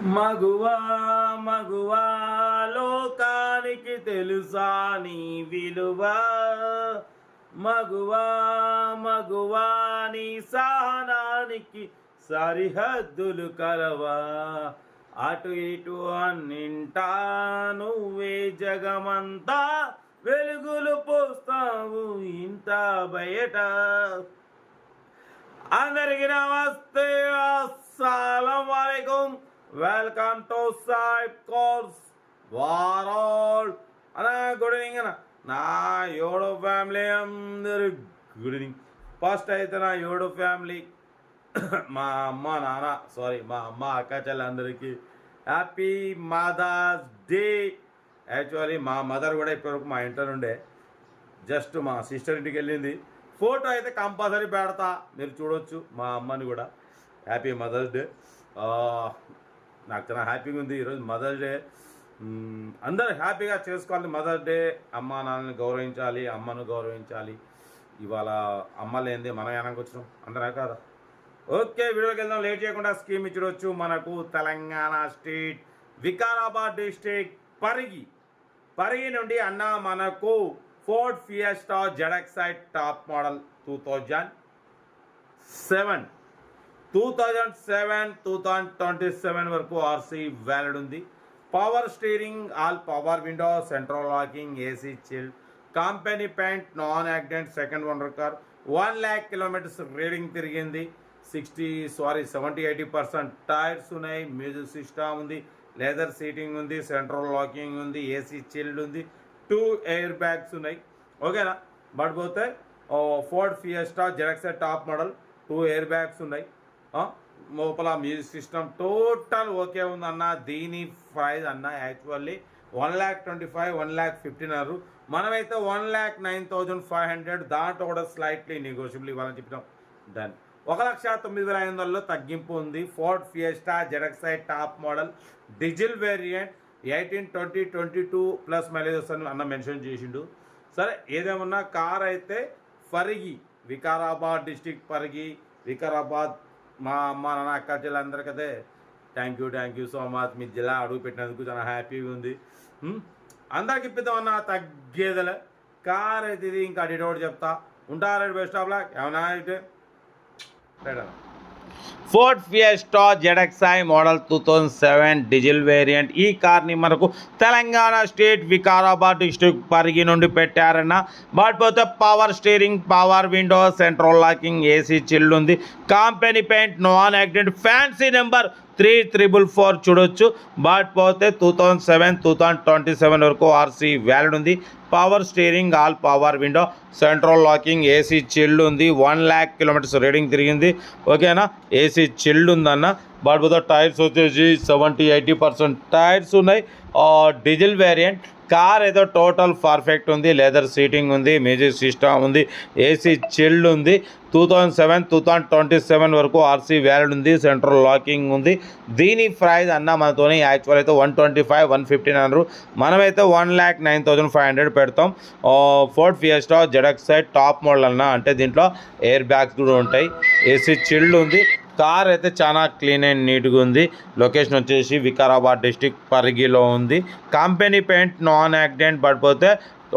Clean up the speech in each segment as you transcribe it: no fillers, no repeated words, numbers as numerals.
మగువా మగువా లోకానికి తెలుసా నీ విలువ మగువా మగువా నీ సహనానికి సరిహద్దులు కలవా అటు ఇటు అన్నింటా నువ్వే జగమంతా వెలుగులు పోస్తావు ఇంత బయట. అందరికీ నమస్తే, అస్సలం వాలేకుం. వెల్కమ్ టు సాయిబ్ కోర్స్ వారాల్ అన్నా. గుడ్ ఈవినింగ్ అన్న. నా యోడో ఫ్యామిలీ అందరు గుడ్ ఈవినింగ్. ఫస్ట్ అయితే నా యోడో ఫ్యామిలీ మా అమ్మ నాన్న మా అమ్మ అక్క చెల్లెలందరికీ హ్యాపీ మదర్స్ డే. యాక్చువల్లీ మా మదర్ కూడా ఇప్పటివరకు మా ఇంట్లో ఉండే, జస్ట్ మా సిస్టర్ ఇంటికి వెళ్ళింది. ఫోటో అయితే కంపల్సరీ పెడతా, మీరు చూడవచ్చు మా అమ్మని కూడా. Happy mother's day. నాకు చాలా హ్యాపీగా ఉంది ఈరోజు మదర్స్ డే. అందరూ హ్యాపీగా చేసుకోవాలి మదర్స్ డే. అమ్మ నాన్నని గౌరవించాలి, అమ్మను గౌరవించాలి. ఇవాళ అమ్మ లేనిది మనం వెనక్కి వచ్చినాం, అందరా కాదా? ఓకే, వీడియోకి వెళ్దాం. లేట్ చేయకుండా స్కీమ్ ఇచ్చుకోవచ్చు. మనకు తెలంగాణ స్టేట్ వికారాబాద్ డిస్ట్రిక్ట్ పరిగి నుండి అన్న మనకు Ford Fiesta ZXi top model 2007 వరకు ఆర్సీ వ్యాలిడ్ ఉంది. Power steering, all power window, central locking, AC chilled, company paint, non accident, second owner car. 1 lakh kilometers reading తిరిగింది. 70-80% టైర్స్ ఉన్నాయి. మ్యూజిక్ సిస్టమ్ ఉంది, leather seating ఉంది, central locking ఉంది, AC chilled ఉంది, 2 air bags ఉన్నాయి. ఓకేనా? But పోతే Ford Fiesta ZXi top model, 2 air bags ఉన్నాయి. లోపల మ్యూజిక్ సిస్టమ్ టోటల్ ఓకే ఉందన్న. దీని ప్రైస్ అన్న యాక్చువల్లీ 1,25,000 1,50,000 అన్నారు. మనమైతే 1,09,500, దాంట్లో కూడా స్లైట్లీ నెగోషియబుల్ ఇవ్వాలని చెప్పినాం. దాన్ని 1,09,500లో తగ్గింపు ఉంది. Ford Fiesta ZXi top model, diesel variant, 18, 20, 22 plus mileage వస్తుంది అన్న మెన్షన్ చేసిండు. సరే, ఏదేమన్నా కార్ అయితే పరిగి, వికారాబాద్ డిస్టిక్, పరిగి వికారాబాద్. మా అమ్మ నాన్న అక్క చెల్లెలందరికైతే థ్యాంక్ యూ సో మచ్. మీ జిల్లా అడుగు పెట్టినందుకు చాలా హ్యాపీగా ఉంది. అందరికి ఇప్పిద్దామన్నా, తగ్గేదలే. కార్ అయితే ఇది ఇంకా అడిట్ ఒకటి చెప్తా ఉంటారు. Best of luck. ఏమన్నా అయితే Ford Fiesta ZXi model 2007 diesel variant. ఈ కార్ని మనకు తెలంగాణ స్టేట్ వికారాబాద్ డిస్ట్రిక్ట్ పరిగి నుండి పెట్టారన్న. బట్ పోతే power steering, power window, central locking, AC chilled ఉంది, company paint, non accident, fancy number 3444 చూడొచ్చు. బట్ పోతే 2027 వరకు ఆర్సీ వ్యాలిడ్ ఉంది. Power steering, all power window, central locking, AC chilled ఉంది. 1 lakh kilometers రీడింగ్ తిరిగింది. ఓకేనా? ఏసీ చిల్డ్ ఉందన్న. But పోతే టైర్స్ వచ్చేసి 70-80% టైర్స్ ఉన్నాయి. Diesel variant. కార్ ఏదో టోటల్ పర్ఫెక్ట్ ఉంది. లెదర్ సీటింగ్ ఉంది, మ్యూజిక్ సిస్టమ్ ఉంది, ఏసీ చిల్డ్ ఉంది. 2027 వరకు ఆర్సీ వ్యాలిడ్ ఉంది. సెంట్రల్ లాకింగ్ ఉంది. దీని ప్రైస్ అన్న మనతోని యాక్చువల్ అయితే 125,000 115 అన్నారు. మనమైతే 1,09,500 పెడతాం. Ford Fiesta ZXi top model అన్న. అంటే దీంట్లో ఎయిర్ బ్యాగ్స్ కూడా ఉంటాయి, ఏసీ చిల్డ్ ఉంది. కార్ అయితే చాలా క్లీన్ అండ్ నీట్గా ఉంది. లొకేషన్ వచ్చేసి వికారాబాద్ డిస్టిక్ పరిగిలో ఉంది. Company paint, non accident. పడిపోతే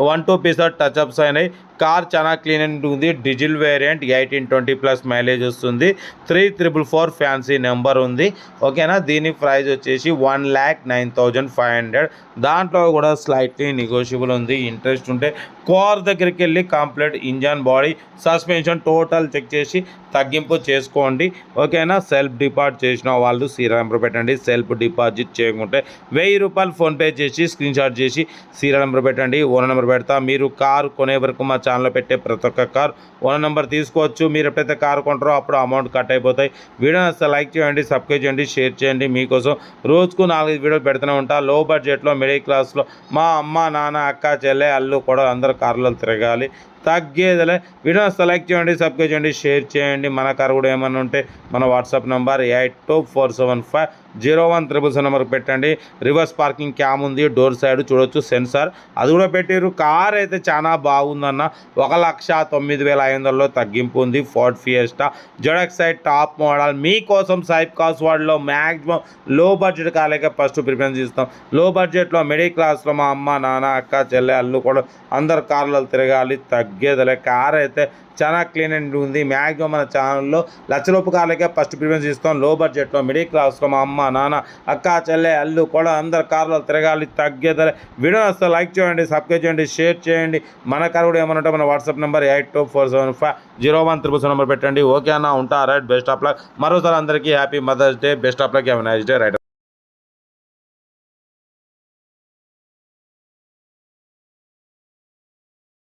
1-2 పీసెస్ టచ్అప్స్ అయినాయి. కార్ చాలా క్లీన్ అండ్ ఉంది. డీజిల్ వేరియంట్, 18, 20 ప్లస్ మైలేజ్ వస్తుంది. 3444 ఫ్యాన్సీ నెంబర్ ఉంది. ఓకేనా? దీని ప్రైస్ వచ్చేసి 1,09,500. దాంట్లో కూడా స్లైట్లీ నెగోషియబుల్ ఉంది. ఇంట్రెస్ట్ ఉంటే కార్ దగ్గరికి వెళ్ళి complete engine, body, suspension total check చేసి తగ్గింపు చేసుకోండి. ఓకేనా? సెల్ఫ్ డిపాజిట్ చేసిన వాళ్ళు సీరియల్ నెంబర్ పెట్టండి. సెల్ఫ్ డిపాజిట్ చేయకుంటే 1000 రూపాయలు ఫోన్పే చేసి స్క్రీన్ షాట్ చేసి సీరియల్ నెంబర్ పెట్టండి. ఓనర్ నెంబర్ పెడతా. మీరు కార్ కొనే వరకు మా ఛానల్లో పెట్టే ప్రతి ఒక్క కార్ ఓనర్ నెంబర్ తీసుకోవచ్చు. మీరు ఎప్పుడైతే కార్ కొంటారో అప్పుడు అమౌంట్ కట్ అయిపోతాయి. వీడియో నచ్చితే లైక్ చేయండి, సబ్స్క్రైబ్ చేయండి, షేర్ చేయండి. మీకోసం రోజుకు 4-5 వీడియోలు పెడుతూనే ఉంటా. లో బడ్జెట్లో, మిడిల్ క్లాస్లో మా అమ్మ నాన్న అక్క చెల్లె అల్లు కూడా అందరూ కార్లలో తిరగాలి. తగ్గేదిలే. వీడియో లైక్ చేయండి, సబ్స్క్రైబ్ చేయండి, షేర్ చేయండి. మన కారు కూడా ఏమన్నా ఉంటే మన వాట్సాప్ నెంబర్ 8247501377 నెంబర్కి పెట్టండి. రివర్స్ పార్కింగ్ క్యామ్ ఉంది, డోర్ సైడ్ చూడొచ్చు సెన్సార్ అది కూడా పెట్టారు. కార్ అయితే చాలా బాగుందన్న. 1,09,500లో తగ్గింపు ఉంది. ఫోర్డ్ ఫియెస్టా జెడ్ఎక్సైడ్ టాప్ మోడల్ మీకోసం సైప్ కాస్ వార్డ్లో మ్యాక్సిమం లో బడ్జెట్ కాలేక ఫస్ట్ ప్రిఫరెన్స్ ఇస్తాం. లో బడ్జెట్లో మిడిల్ క్లాస్లో మా అమ్మ నాన్న అక్క చెల్లె అల్లు కూడా అందరు కార్లలో తిరగాలి. తగ్గేదిలే. కార్ అయితే చాలా క్లీన్ అండ్ ఉంది. మ్యాక్సిమం మన ఛానల్లో లక్షలోపు కార్లకే ఫస్ట్ ప్రిఫరెన్స్ ఇస్తాం. లో బడ్జెట్లో మిడిల్ క్లాస్లో మా అమ్మ నాన్న అక్క చెల్లె అల్లు కూడా అందరు కార్లో తిరగాలి. తగ్గేదిలే. వీడియో వస్తే లైక్ చేయండి, సబ్స్క్రైబ్ చేయండి, షేర్ చేయండి. మన కారు కూడా ఏమన్నా మన వాట్సాప్ నెంబర్ 8247501377 నెంబర్ పెట్టండి. ఓకే అన్న, ఉంటా. Right, best of luck. మరోసారి అందరికీ happy mother's day, best of luck, have a nice day. Right.